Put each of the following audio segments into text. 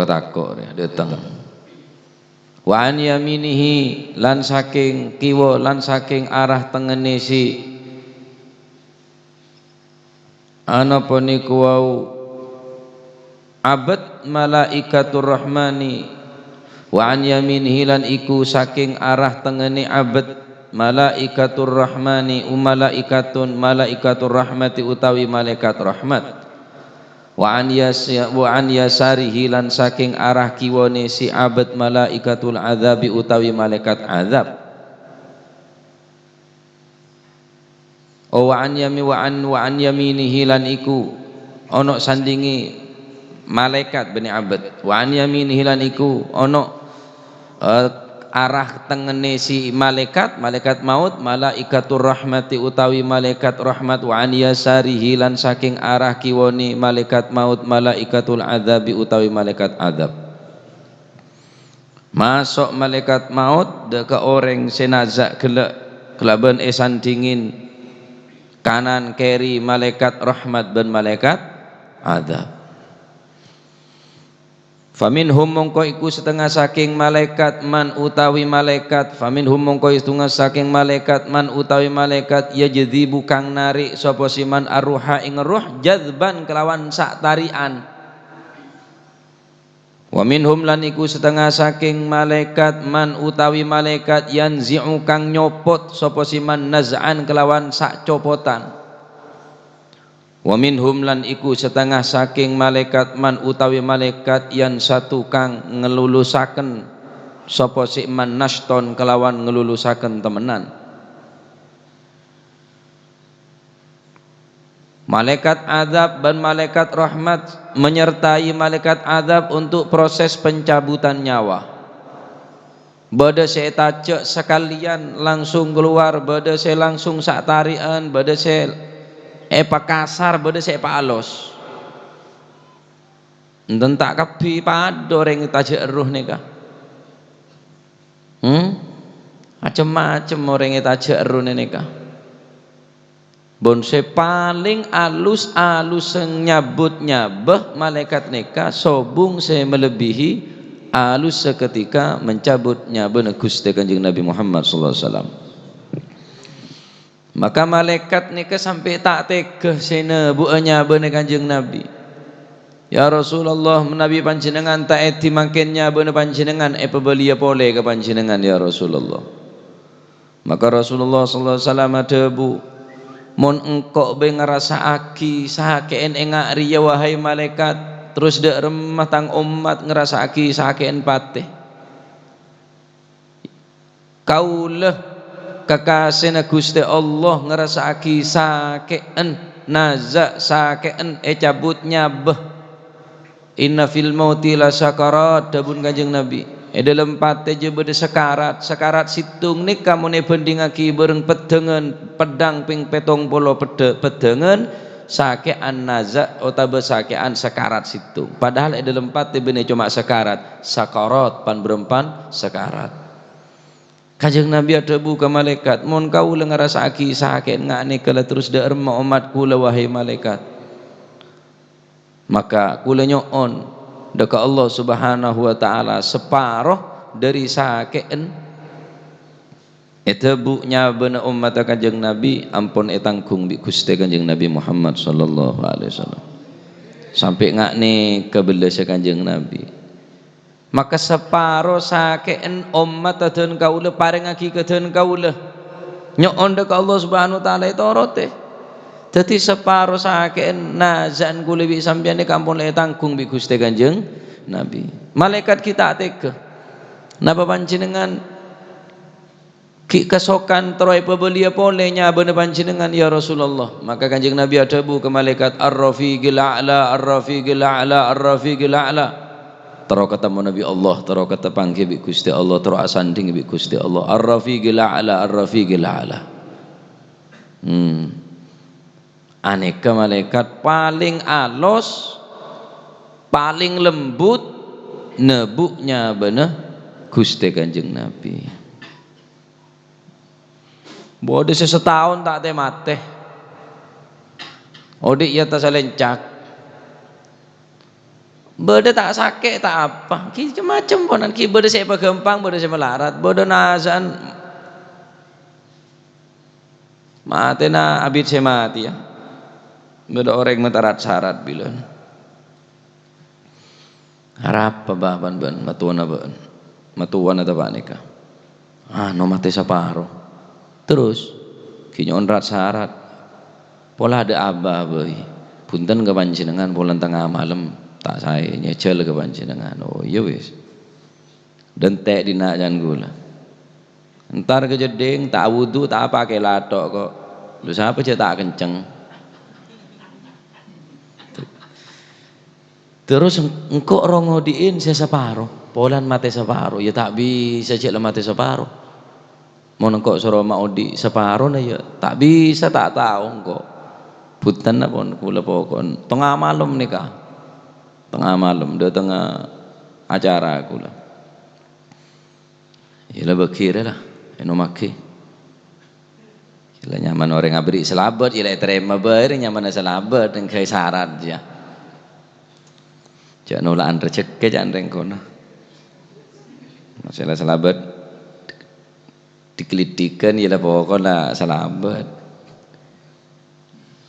takok datang. Wa an yaminihi lan saking kiwa lan saking arah tengene si ana puniku wau abad malaikatur rahmani. Wa an yaminihi lan iku saking arah tengene abad malaikatur rahmani malaikatur rahmati utawi malaikat rahmat. Wa an yasarihi lan saking arah kiwane si abad malaikatul azabi utawi malaikat azab. Wa an yaminihi lan iku ana sandingi malaikat bani abad. Wa an yaminihi lan iku ana arah tengene si malaikat maut malaikatur rahmati utawi malaikat rahmat. Wa an yasarihi lan saking arah kiwani malaikat maut malaikatul azabi utawi malaikat azab. Masuk malaikat maut deka orang senazak gelak kelaban esan dingin kanan kiri malaikat rahmat dan malaikat azab. Faminhum mongko iku setengah saking malaikat man utawi malaikat faminhum mongko setengah saking malaikat man utawi malaikat yajdzibu kang narik sapa siman arruha ing ruh jadzban kelawan sak tarian. Wa minhum lan iku setengah saking malaikat man utawi malaikat yanzi'u kang nyopot sapa siman naz'an kelawan sak copotan. Wa minhum lan iku setengah saking malaikat man utawi malaikat yan satu kang ngelulusaken sapa si man nashton kelawan ngelulusaken temenan. Malaikat azab dan malaikat rahmat menyertai malaikat azab untuk proses pencabutan nyawa. Bada saya tajak sekalian langsung keluar, bada saya langsung sak tarian, bada saya pak kasar beda sepak alos enten tak kapi pado orang tajak eruh nika macam-macam orang tajak eruh nika bon se paling alus nyabut nyabah malaikat nika sobung se melebihi alus seketika mencabut nyabah Gusti Kanjeng Nabi Muhammad sallallahu alaihi wasallam. Maka malaikat nika sampai tak tegeh sene buanya bener Kanjeng Nabi. Ya Rasulullah menabi panjenengan tak eti mangkennya bener panjenengan pebelia pole ke panjenengan ya Rasulullah. Maka Rasulullah sallallahu alaihi wasallam debu mon engkau be ngrasakake sakeen engak riya wahai malaikat terus dek remah tang umat ngrasakake sakeen patih. Kaulah kakasena Gusti Allah ngerasaki sakeen nazak sakeen cabut nyabah. Inna fil mauti la sakarat dabun Kanjeng Nabi dalam pate je bede sekarat situng nik kamu ne bandingaki bareng pedang ping 70 pedengen sakean nazak utawa sakean sekarat situng padahal dalam pate bene cuma sekarat sakarat pan berempan sekarat. Kanjeng Nabi ada buka malaikat mon kau ngerasaki sakit ngane kala terus da erma umat kula wahai malaikat maka kula nyoon deka Allah subhanahu wa ta'ala separuh dari sakeen etebuknya bener umat Kanjeng Nabi ampun etanggung bi Gusti Kanjeng Nabi Muhammad sallallahu alaihi wasallam sampai ngane kebelas Kanjeng Nabi. Maka separo sakeen umat aden kaula paringake keden kaula nyoon dek Allah subhanahu wa ta'ala itorote dadi separo sakeen nazan kula wi sampeyan kampun le tanggung bi Gusti Kanjeng Nabi. Malaikat kita tega napa panjenengan ki kesokan troy pebelia polenya bener panjenengan ya Rasulullah. Maka Kanjeng Nabi adabu ke malaikat ar-rafiqil a'la ar-rafiqil a'la ar-rafiqil a'la. Taro ketemu Nabi Allah, taro kata panggil bi Gusti Allah, taro asanding bi Gusti Allah. Ar-rafiqil a'la ar-rafiqil a'la. Aneka malaikat paling alus, paling lembut nebuknya bener Gusti Kanjeng Nabi. Bode setahun tak teh mate. Odik ya tasalencak. beda tak sakit tak apa ki macam ponan ki beda saya pagempang beda saya melarat beda nazan mati na abid saya mati ya beda orang matarat syarat bilan harap pababan ban matuan ban matuan atau apa nikah no mati saparo terus kinyon rat syarat pola ada abah boy punten ke panjenengan pola tengah malam tak saya nyecel ke panjenengan oh iya wis dan tek dina jan gula entar kejeding tak wudu tak pakai latok kok lu siapa cek tak kenceng terus engkau rongodiin saya separo polan mati separo ya tak bisa cek lah mati separo mau engkau suruh mau di separo na ya tak bisa tak tahu engkau punten pun kula pokon tengah malam nikah tengah malam dia tengah acara kula ila bakir lah eno maki ila nyaman orang abri selabat ila terima ber nyaman selabat dengan kai syarat ya jak nolaan rezeki jangan rengkona masalah selabat dikelitikan ila pokoknya selabat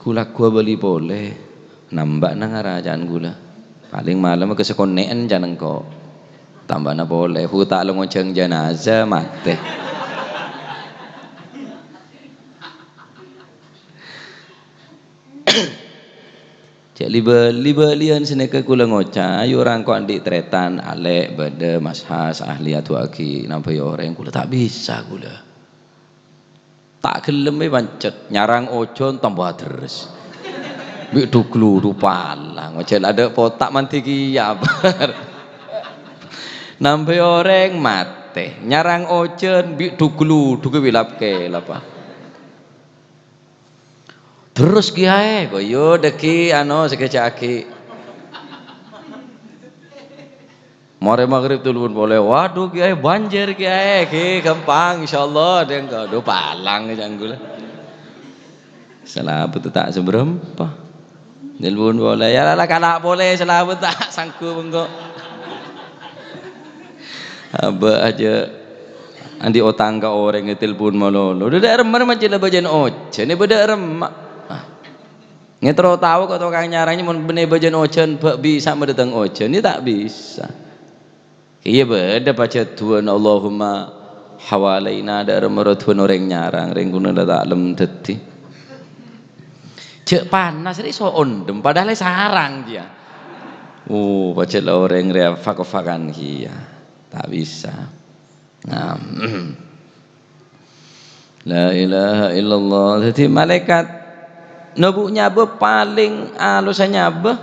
kula gua beli boleh nambah nang arajaan gula paling malam ke sekonean jangan kok tambah na boleh huta longoceng jenazah mate cek libelian seneka kula ngoca ayo orang kok andik tretan alek bade mas has ahli atu aki nampai orang kula tak bisa kula tak gelem pancet nyarang ojon tambah terus bik duglu rupalang ngocel ada potak mantiki ya nampai orang mate nyarang ojen bik duglu wilap ke lapa terus kiai koyo deki ano sekecaki more maghrib tulun boleh waduh kiai banjir kiai ki gampang insyaallah dia enggak do palang janggul selabut tak seberempa nelpon boleh ya lah kalau boleh selabut tak sanggup engkau apa aja andi otang ka orang ngetelpon malolo udah remar macam lah bajan oce ni beda remak ngetro tahu kau tukang nyaranya mau benih bajan oce bisa mendatang oce ni tak bisa iya beda baca Tuhan Allahumma hawalaina ada remar Tuhan orang nyarang ringguna dah alam teti cek panas ini so ondem padahal sarang dia baca lah orang ria fakofakan kia tak bisa nah la ilaha illallah jadi malaikat nebuk nyabah paling alus nyabah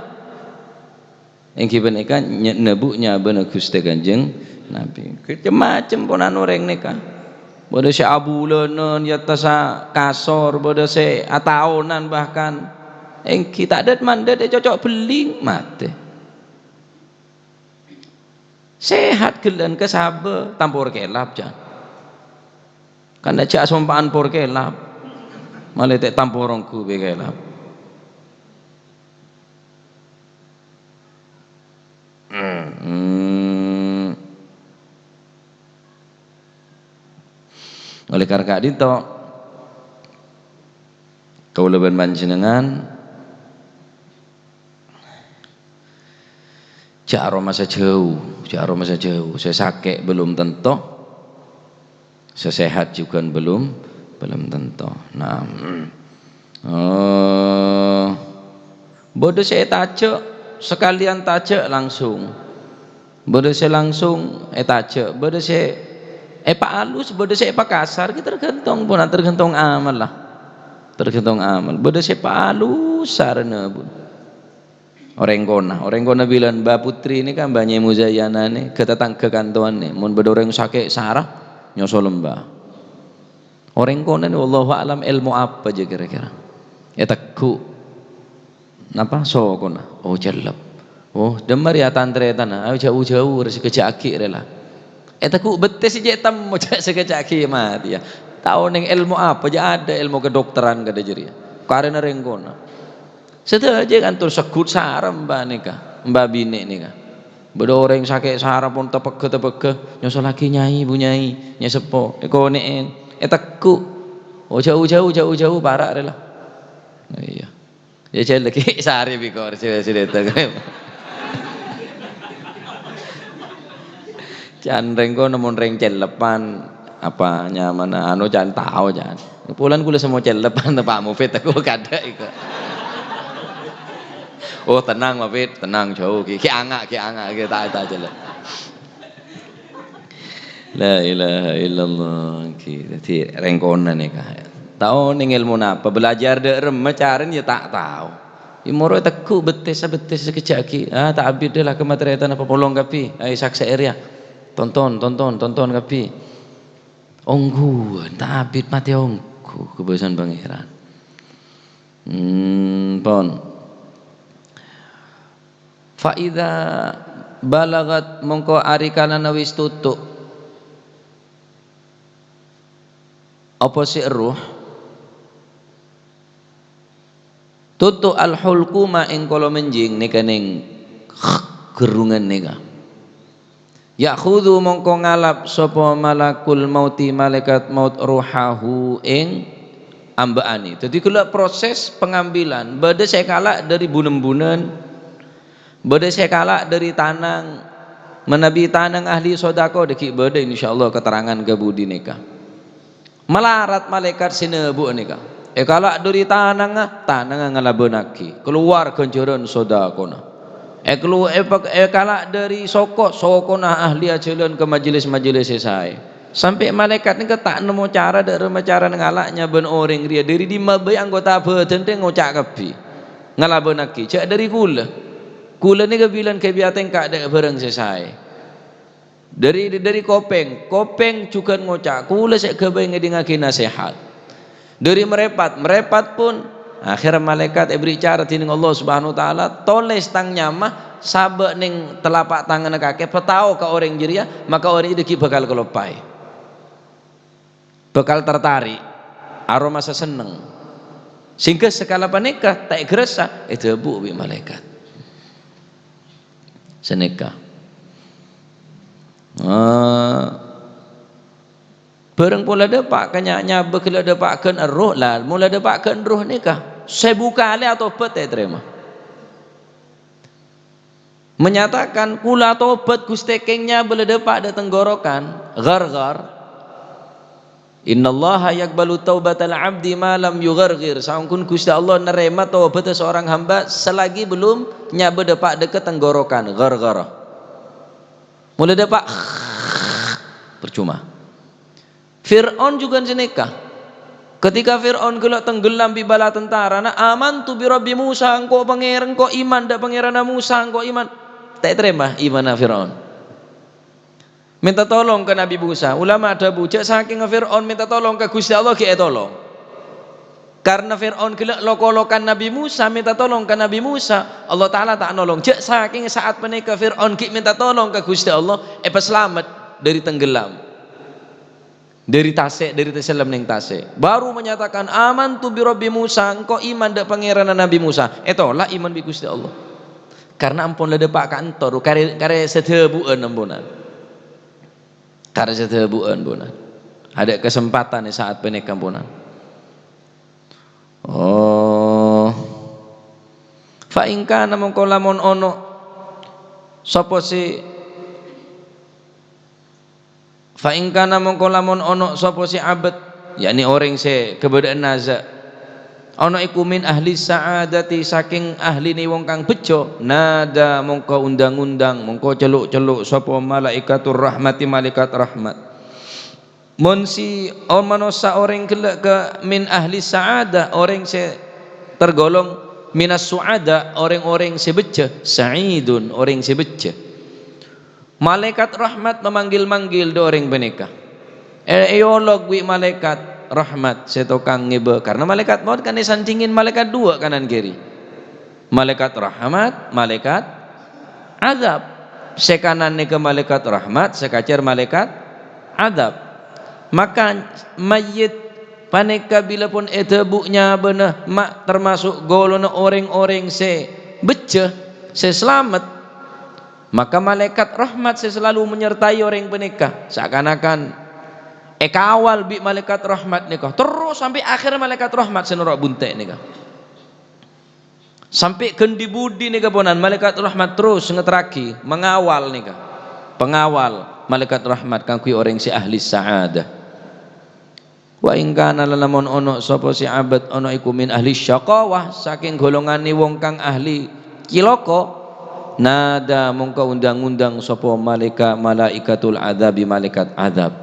yang kita nikah nebuk nyabah na Gusti Kanjeng Nabi macam-macam ponan orang nikah bodoh si abulenan yatasa kasor bodoh si ataonan bahkan yang kita ada mandat cocok beling mati sehat gelan kesabe tampur kelap jan karena cak sompaan por kelap malah tak tampurongku be kelap oleh karena itu kau lebih panjenengan cara masa jauh saya sakit belum tentu saya sehat juga belum tentu nah bodoh saya tajak sekalian tajak langsung bodoh saya langsung tajak bodoh saya pak halus bodoh saya pak kasar kita tergantung pun tergantung amal lah tergantung amal bodoh saya pak halus sarana pun orang kona bilang Mbak Putri ini kan banyak muzayana nih ketatang kekantuan nih mun bodoh orang sakit sarah nyosol mbah orang kona nih wallahu alam ilmu apa aja kira-kira ya takku napa so kona oh jalap oh demar ya tantre tanah ayo jauh-jauh resi kecaki rela takku betes si jetam mau cak sekecaki mati ya tahu neng ilmu apa aja ada ilmu kedokteran kada jadi karena rengkona setelah aja kan terus sekut saram mbak nikah mbak bini nih kan beda orang sakit sarap pun tepeke nyosol lagi nyai bu nyai nyesepo ekonein teku oh jauh parah adalah iya ya jadi lagi sehari bikor sudah tekem jangan rengko namun reng celepan apa nyaman anu jangan tahu jangan pulan kula semua celepan Pak Mufid aku kada ikut oh tenang Mufid tenang jauh ki angak kita aja lah la ilaha illallah ki jadi rengkona nih kah tahu ning ilmu napa belajar de remecaren ya tak tahu imoro teku betes sekejap ki tak abid dah lah kemateriatan apa polong kapi ai saksa area tonton kapi ongguan tak abid mati onggu kebesaran pangeran pon faida balagat mongko ari kana wis tutuk apa si ruh tutuk al hulquma ing kala menjing nika ning gerungan nika ya khudhu mongko ngalap sapa malakul mauti malaikat maut ruhahu ing ambaani. Jadi kalau proses pengambilan bade saya kalah dari bunen-bunen bade saya kalah dari tanang menabi tanang ahli sodako deki bade insyaallah keterangan gabudi nika melarat malaikat sinebu nika kalah dari tanang ngalabenaki keluar kenjoran sodakona kalah dari sokona ahli ajalan ke majelis saya sampai malaikat ni tak nemu cara dari cara ngalaknya ben orang dia dari di mabai anggota badan dia ngocak kapi ngalabenaki cak dari kula ni kebilan kebiatan kak ada barang selesai dari kopeng juga ngocak kula sek kebayang ngadi nasihat dari merepat pun akhir malaikat beri cara tining Allah Subhanahu wa taala toles tang nyamah sabek ning telapak tangan kakek petau ke orang jeria maka orang itu bakal kelopai bakal tertarik aroma seseneng sehingga sekala panikah tak gerasa itu bu malaikat seneka bareng pula depak kenyaknya bekila depakkan roh lah mula depakkan roh nikah saya buka ali atau bet terima menyatakan kula tobat gustekengnya boleh depak ada tenggorokan gar innallaha yakbalu taubatal abdi malam yughargir saungkun Gusti Allah nerima taubat seorang hamba selagi belum nyabe depak deket tenggorokan gar mulai depak percuma Fir'aun juga seneka ketika Fir'aun gelak tenggelam di bala tentara aman tu bi Rabbi Musa engkau pangeran engkau iman dak pangeran Musa engkau iman tak terima iman Fir'aun minta tolong ke Nabi Musa ulama ada bujak saking Fir'aun minta tolong ke Gusti Allah ki tolong karena Fir'aun gelak lokolokan Nabi Musa minta tolong ke Nabi Musa Allah Ta'ala tak nolong jak saking saat menika Fir'aun ki minta tolong ke Gusti Allah pas selamat dari tenggelam dari tasik dari terselam ning tasik baru menyatakan aman tu bi Rabbi Musa engkau iman dak pangeran Nabi Musa lah iman bi Gusti Allah karena ampun le depak kantor kare sedebuan ampunan kare sedebuan ampunan ada kesempatan saat penik ampunan fa in kana mongko lamun ono sapa si fa in kana mongko lamun ono sapa si abad yakni orang se kebedaan naza ono iku min ahli saadati saking ahli ni wong kang bejo nada mongko undang-undang mongko celuk-celuk sapa malaikatur rahmati malaikat rahmat mun si manosa orang kelak ke min ahli saada orang se tergolong minas suada orang-orang se bejo saidun orang se bejo malaikat rahmat memanggil-manggil do orang benika eolog wi malaikat rahmat setokang ngebe karena malaikat maut kan disandingin malaikat dua kanan kiri malaikat rahmat malaikat azab sekanan ke malaikat rahmat sekacer malaikat azab maka mayit paneka bila pun etebuknya benar mak termasuk golongan orang-orang se beceh se selamat Maka malaikat rahmat selalu menyertai orang penikah, seakan-akan kawal bi malaikat rahmat nikah terus sampai akhir malaikat rahmat senurok buntek nikah. Sampai kendi budi nikah ponan malaikat rahmat terus ngeteraki mengawal nikah. Pengawal malaikat rahmat kangkui orang si ahli sa'adah. Wa in kana lamun ono sapa si abad ono iku min ahli syaqawah saking golongane wong kang ahli cilaka, nada mongko undang-undang sapa malaikatul adabi malaikat adab.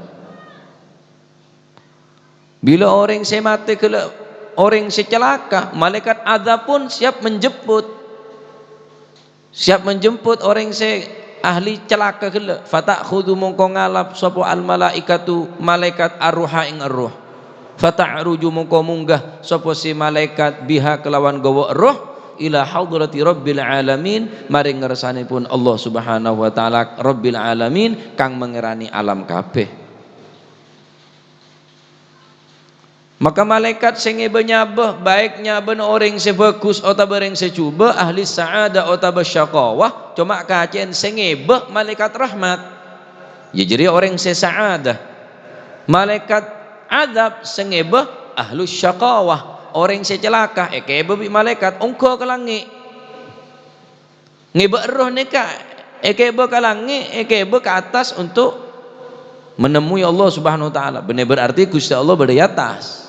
Bila orang se mati kala orang si celaka, malaikat adab pun siap menjemput orang si ahli celaka kala. Fatakhudhu mongko ngalap sapa al malaikatu malaikat arruha ing arruh. Fata'ruju mongko munggah sapa si malaikat biha kelawan gawa roh ila hadrati rabbil alamin maring ngersanipun Allah Subhanahu wa taala rabbil alamin kang mengerani alam kabeh. Maka malaikat sing nyabah baik nyaben orang sebagus atau bareng secuba ahli sa'adah atau syaqawah cuma kacen sing malaikat rahmat ya jadi orang sa'adah. Malaikat adab sing ahli syaqawah orang secelaka kebe bi malaikat ongko ke langit ngebe roh neka kebe ke langit kebe ke atas untuk menemui Allah Subhanahu wa taala. Benar berarti Gusti Allah berada di atas.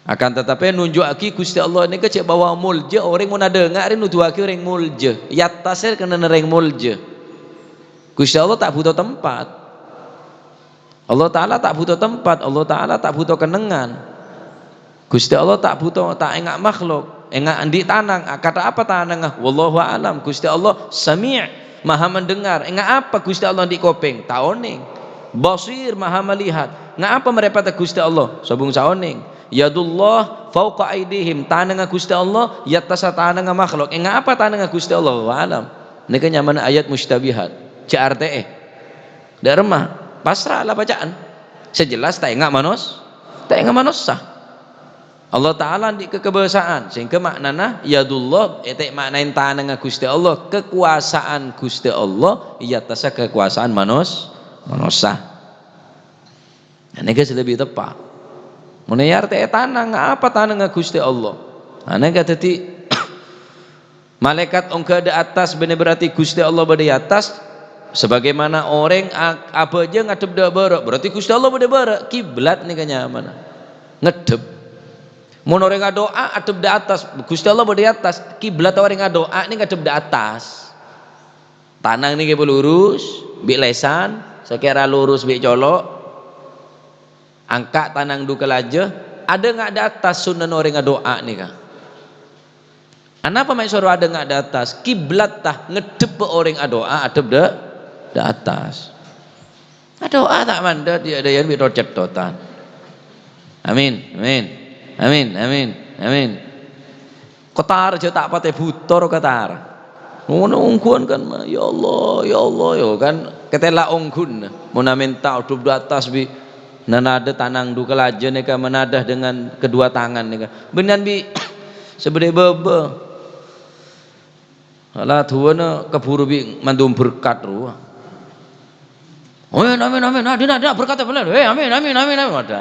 Akan tetapi nunjuk aki Gusti Allah ini kecek bawa mulja orang mau dengar ini nuduh aki orang mulja yatasir kena nereng mulja. Gusti Allah tak butuh tempat, Allah Ta'ala tak butuh tempat, Allah Ta'ala tak butuh kenengan. Gusti Allah tak butuh tak engak makhluk engak andi tanang. Kata apa tanang? Wallahu alam. Gusti Allah sami' maha mendengar. Engak apa Gusti Allah di kopeng taoning basir maha melihat. Ngapa merepata Gusti Allah sabung saoning yadullah fauqa aidihim tanang Gusti Allah yatasa tanang makhluk. Engak apa tanang Gusti Allah wa alam. Nika nyaman ayat mustabihat CRTE dak remah pasrah lah bacaan sejelas tak engak manusia Allah Ta'ala di kekebesaan sehingga maknana yadullah etek maknain tanang Gusti Allah kekuasaan Gusti Allah yatasa kekuasaan manusia. Ini lebih tepat. Munayar teh tanang apa tanang Gusti Allah. Ane kata ti malaikat ongka di atas bener berarti Gusti Allah berada di atas. Sebagaimana orang apa aja ngadep dah barak berarti Gusti Allah berada barak. Kiblat nih kanya mana ngedep. Mun orang doa adep di atas Gusti Allah berada di atas. Kiblat orang doa nih ngadep di atas. Tanang nih ke lurus, bi lesan, sekira lurus bi colok. Angkat tanang duka aja ada nggak di atas sunan orang doa nih kak. Kenapa main suruh ada nggak di atas? Kiblat tah ngedep orang doa adep di atas. Doa tak manda dia ada yang birocet dotan. Amin, amin, amin, amin, amin. Kotar aja tak patah butor kotar. Ungkun kan, ya Allah ya kan. Ketela ungkun, mau minta adep di atas bi. Nanada tanang duka laja neka menadah dengan kedua tangan neka benan bi sebede bebe alah tuana keburu bi mandum berkat ruah amin ada berkat apa amin ada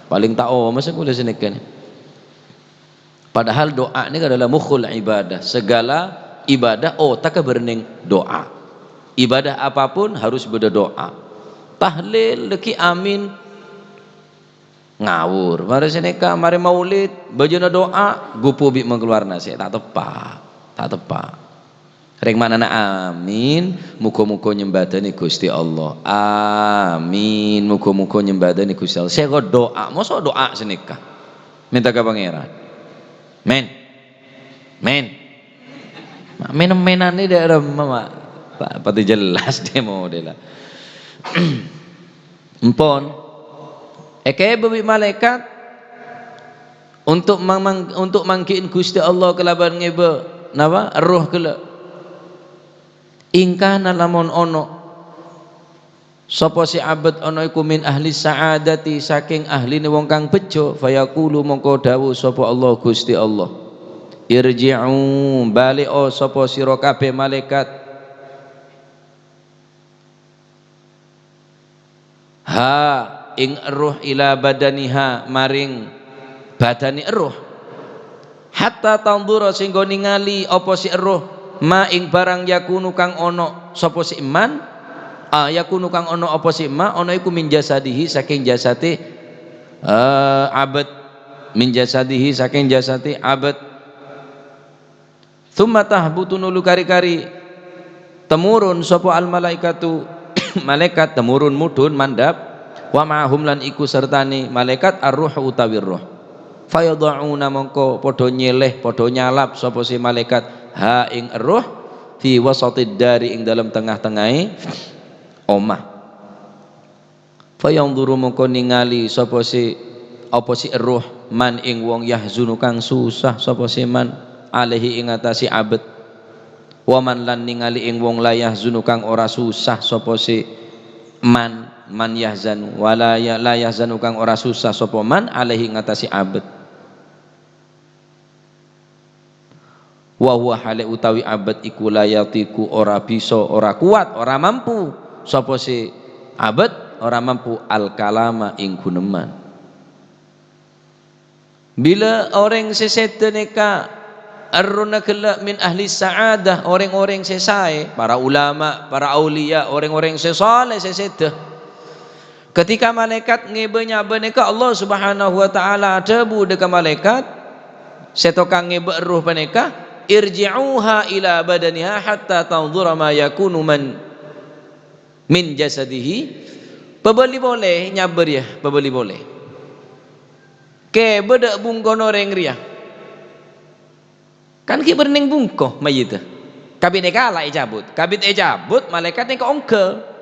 paling tahu masa kuliah senekan padahal doa ini adalah mukhul ibadah segala ibadah tak berning doa ibadah apapun harus berdoa tahlil leki amin ngawur mari seneka mari maulid bajana doa gupu bi mengeluar nasi tak tepat reng manana amin muga-muga nyembadani Gusti Allah amin muga-muga nyembadani Gusti Allah saya doa mosok doa seneka minta ke pangeran men menane daerah mama pati jelas demo dela empon bebi malaikat untuk mangkiin Gusti Allah kelaban ngebe napa roh kela ingkana lamun ono sapa si abad ono iku min ahli sa'adati saking ahli wong kang bejo fayaqulu mongko dawuh sapa Allah Gusti Allah irji'u balik sapa sira kabeh malaikat ha ing ruh ila badaniha maring badani ruh hatta tanzura singgo ningali apa si ruh ma ing barang yakunu kang ono sapa si iman yakunu kang ono apa si ma ono iku min jasadihi saking jasate abad min jasadihi saking jasate abad thumma tahbutu nulu kari-kari temurun sapa al malaikatu malaikat temurun mudhun mandap wa ma'hum lan iku sertane malaikat ar-ruh utawi ruh fayadhauna mongko padha nyeleh padha nyalap sapa si malaikat ha ing ruh fi wasatid dari ing dalam tengah-tengahe omah fayanzuru mongko ningali sapa si apa si ruh man ing wong yahzunu kang susah sapa si man alaihi ing atasi abad wa man lan ningali ing wong la yahzunu kang ora susah sapa si man yahzanu wala la yahzanu kang ora susah sapa man alaihi ing atasi abad wa huwa hale utawi abad iku layatiku ora bisa ora kuat ora mampu sapa si abad ora mampu al kalama ing guneman bila orang sesetene ka aruna kala min ahli sa'adah orang-orang sesae para ulama para aulia orang-orang sesaleh sesedah ketika malaikat ngebenya beneka Allah Subhanahu wa taala debu deka malaikat setokang ngebe ruh beneka irji'uha ila badaniha hatta tanzura ma yakunu man min jasadihi pebeli boleh nyaber ya pebeli boleh ke bedak bungkono reng ria kan ki berning bungko mayit kabit kala ejabut kabit ejabut malaikat ni ke ongke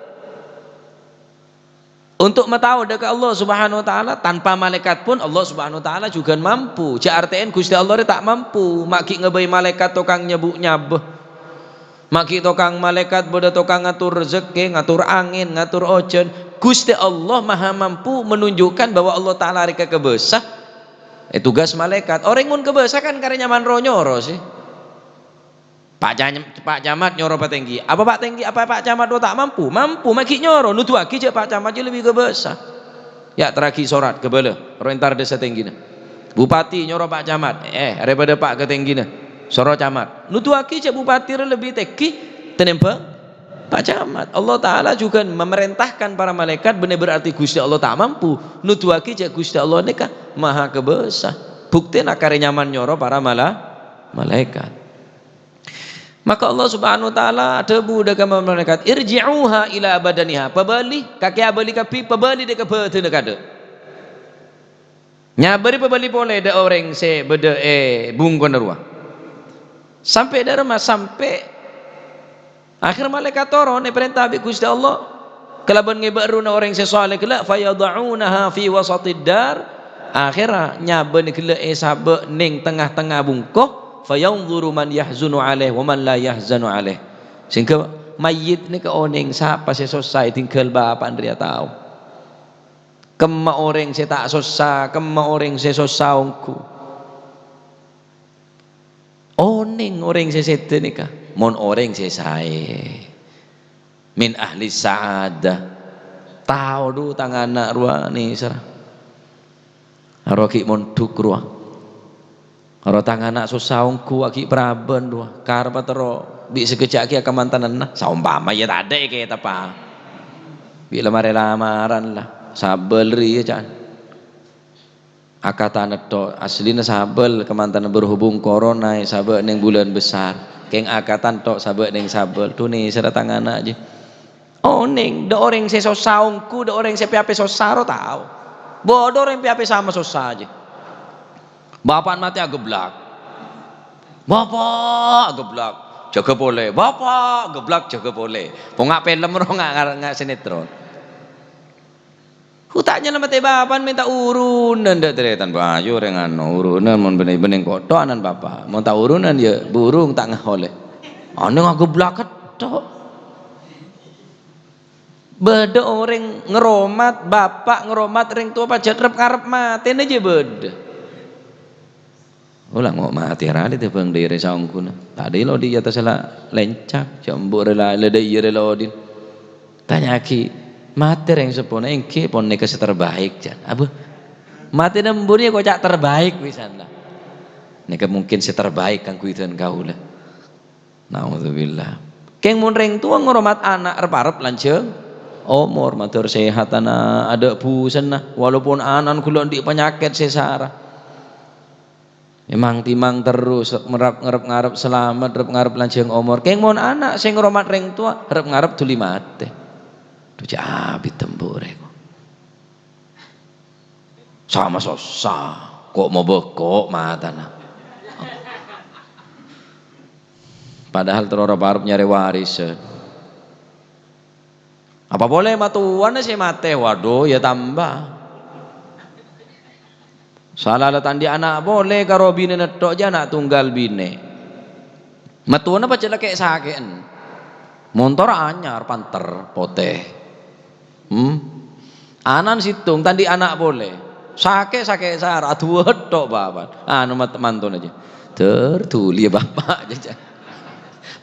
untuk matahu dekat Allah Subhanahu wa taala tanpa malaikat pun Allah Subhanahu wa taala juga mampu CRTN Gusti Allah tak mampu maki ngebay malaikat tokang nyebuk nyabeh maki tokang malaikat boda tokang ngatur rezeki ngatur angin ngatur ojen Gusti Allah maha mampu menunjukkan bahwa Allah taala rika kebesah tugas malaikat orang mun kebesah kan karena nyaman ro nyoro sih Pak Camat nyoro Pak Tenggi apa Pak Tenggi apa Pak Camat do tak mampu maki nyoro nutu aki je Pak Camat je lebih kebesah ya teraki sorat kebele rentar desa Tenggina Bupati nyoro Pak Camat daripada Pak ke Tenggina soro Camat nutu aki je Bupati lebih teki tenempa Pak Camat Allah Ta'ala juga memerintahkan para malaikat benar berarti Gusti Allah tak mampu nutu aki je Gusti Allah neka maha kebesah bukti nakare nyaman nyoro para malaikat maka Allah Subhanahu wa taala debu dekat malaikat irji'uha ila badaniha pabali kaki abali kapi pabali dekat beteu dekade nyabari pabali boleh da orang se bede bungkon ruah sampai darma sampai akhir malaikat toron perintah bi Gusti Allah kelaban ngebaruna orang se saleh kala fayad'unaha fi wasatid dar akhirah nyaben kala sabe ning tengah-tengah bungkoh fayanzuru man yahzunu alaih wa man la yahzanu alaih sehingga mayit ni ke oneng siapa saya selesai tinggal bapak dia tahu kema orang saya tak selesai kema orang saya selesai ongku oneng orang saya sedih ni kah mon orang saya min ahli sa'adah tahu du tangan anak ruang ni serah haroki mon duk ruang kalau tangan anak susahungku aki praben dua karpa tero bi sekejak aki akamantanan nah saumpama ya tak ada kayak apa bila lamaran lah sabel ri ya can akatan itu aslinya sabel kemantanan berhubung corona sabel neng bulan besar keng akatan tok sabel neng sabel tuh nih serta tangan aja oh neng do orang saya susahungku do orang saya piape sosaro tahu bodoh orang piape sama susah aja bapak mati geblak bapak geblak jaga boleh bapak geblak jaga boleh pongak film ro nggak sinetron hutanya nama teh bapak minta urunan dah teretan bayu rengan urunan mon bening koto anan bapak mau tak urunan ya burung tak ngoleh ane nggak geblak ketok beda orang ngeromat bapak ngeromat ring tua pajak rep karep mati aja beda ulang ngok mati rali te pang dire saungku na tadi lo di atas la lencak jambur la le dai re lo din tanya ki mati reng sepona engke pon ne terbaik jan abu mati nemburi kok cak terbaik wisan lah nek mungkin terbaik kang kuitan kau lah naudzubillah keng mun reng tua ngoromat anak arep-arep lanceung umur matur sehat anak ada busen nah walaupun anan kula di penyakit sesara emang timang terus ngarep selamat ngarep lanjeng umur keng mon anak sing ngoromat reng tua ngarep tuli mate tu jabi tembure kok sama susah kok mau bekok matana padahal terora arep nyari waris apa boleh matuan sih mate waduh ya tambah salah tandi anak boleh karo bine netok aja anak tunggal bine matuana apa celak kayak sakean motor anyar panter poteh anan situng tandi anak boleh sake sar atuh tok babat anu mantun aja tertuli bapak aja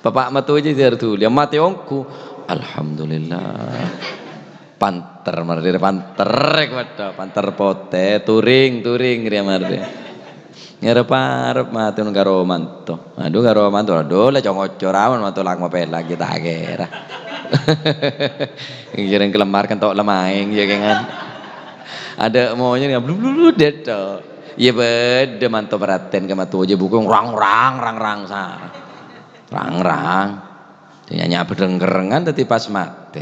bapak matu aja tertuli mati ongku alhamdulillah panter mardir panter panter pote turing dia mardir ngarep matun karo manto aduh karo manto aduh lah congocor awan manto lak mapel lagi tak kira ngiring kelemar kan tok lemaing ya kengan ada maunya nih blulu deto iya beda manto perhatian ke matu aja buku rang nyanyi apa dengkerengan tadi pas mati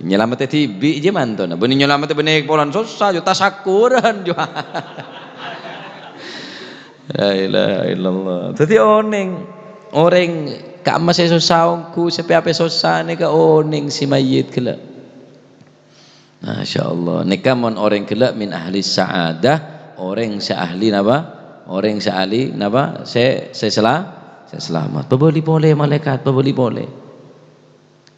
nyelamatnya tibi aja mantun benih nyelamatnya benih polan susah juta sakuran juga la ilaha illallah jadi orang kak masih susah ongku sepi apa susah nih ke oning si mayit kelak Masya Allah nikah mon orang kelak min ahli sa'adah orang seahli napa orang seahli napa saya selamat boleh malaikat boleh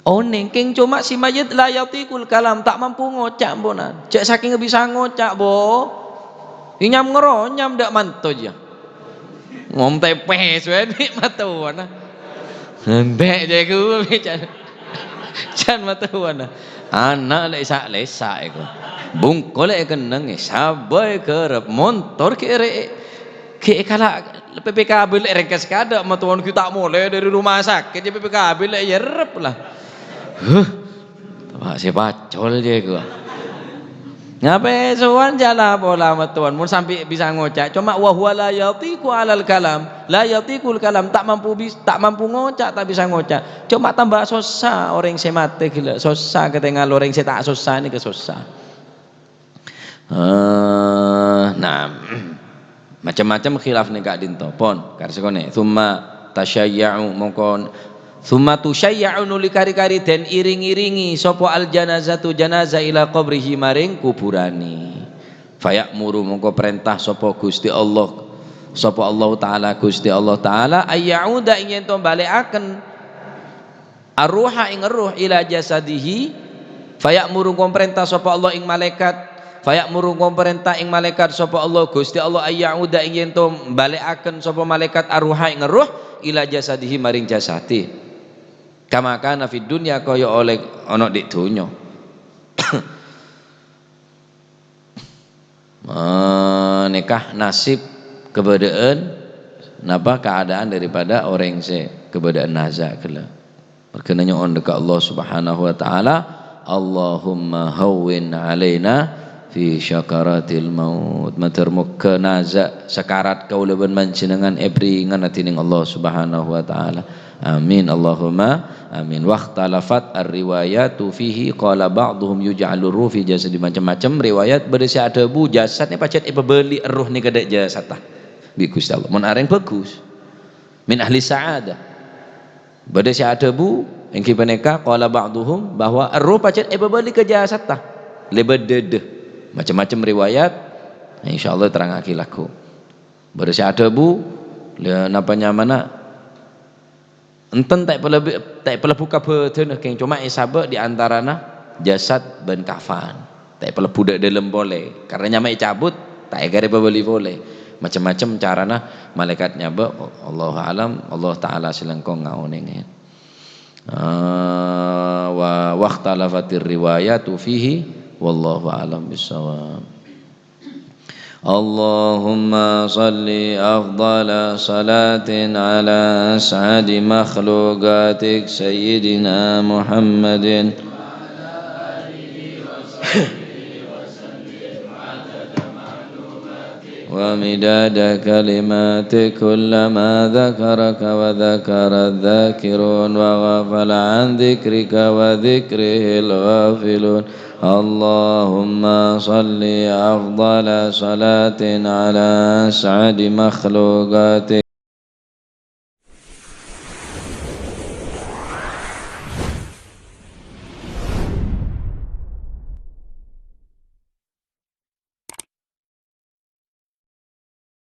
oning king cuma si mayit layatikul kalam tak mampu ngocak bonan cek saking bisa ngocak bo inyam ngeronyam dak manto aja ngom tepe suwe matuan ndek jago can matuan anak lesa iku bungkol keneng sabai kerep motor ke kala PPKB lek rengkes kada matuan kita mulai dari rumah sakit PPKB lek ya rep lah Pak si pacol je gua. Ngapain sowan jala pola matuan mun sampai bisa ngocak cuma wa huwa la yatiqu alal kalam la yatiqul kalam tak mampu ngocak tak bisa ngocak cuma tambah susah orang semate gila susah ketengal orang se tak susah ni ke susah nah macam-macam khilaf ni kak dinto pon karsekone thumma tasyayya'u mongkon summa tusyayya'u nuli kari-kari den iring-iringi sapa al janazatu janazah ila qabrihi maring kuburani fayamuru mongko perintah sapa Gusti Allah sapa Allah taala Gusti Allah taala ayyauda ing ento balekaken arruha ing ruh ila jasadihi fayamuru mongko perintah sapa Allah ing malaikat fayamuru mongko perintah ing malaikat sapa Allah Gusti Allah ayyauda ing ento balekaken sapa malaikat arruha ing ruh ila jasadihi maring jasati kama kana fid dunya kaya oleh ana di dunya nikah nasib keberadaan napa keadaan daripada orang se keberadaan nazak kala perkenanya on dekat Allah Subhanahu wa taala Allahumma hawwin alaina fi syakaratil maut matur muka nazak sakarat kaula ben manjenengan ebri nganating Allah Subhanahu wa taala amin Allahumma amin waqtalafat ar-riwayatu fihi qala ba'dhum yuj'alu ruh fi jasadi macam-macam riwayat berisi ada bu jasadnya pacet beli ruh ni kedek jasad tah bi Gusti Allah mun areng bagus min ahli sa'adah berisi ada bu engki peneka qala ba'dhum bahwa ruh pacet beli ke jasad tah lebedede macam-macam riwayat insyaallah terangake laku berisi ada bu napanya mana enten tak pernah buka beten keng cuma isabah di antarana jasad ben kafan tak pernah budak dalam boleh karena nyamai cabut tak gare beli boleh macam-macam carana malaikatnya ba Allah alam Allah taala silengkong ngaoning wa waqtalafatir riwayatu fihi wallahu alam bissawab. Allahumma salli afdala salatin ala as'adi makhluqatik sayyidina Muhammadin wa midada kalimati kullama dhakaraka wa dhakara dhakirun wa ghafala an dhikrika wa dhikrihil ghafilun. Allahumma salli afdala salatin ala as'adi makhluqatik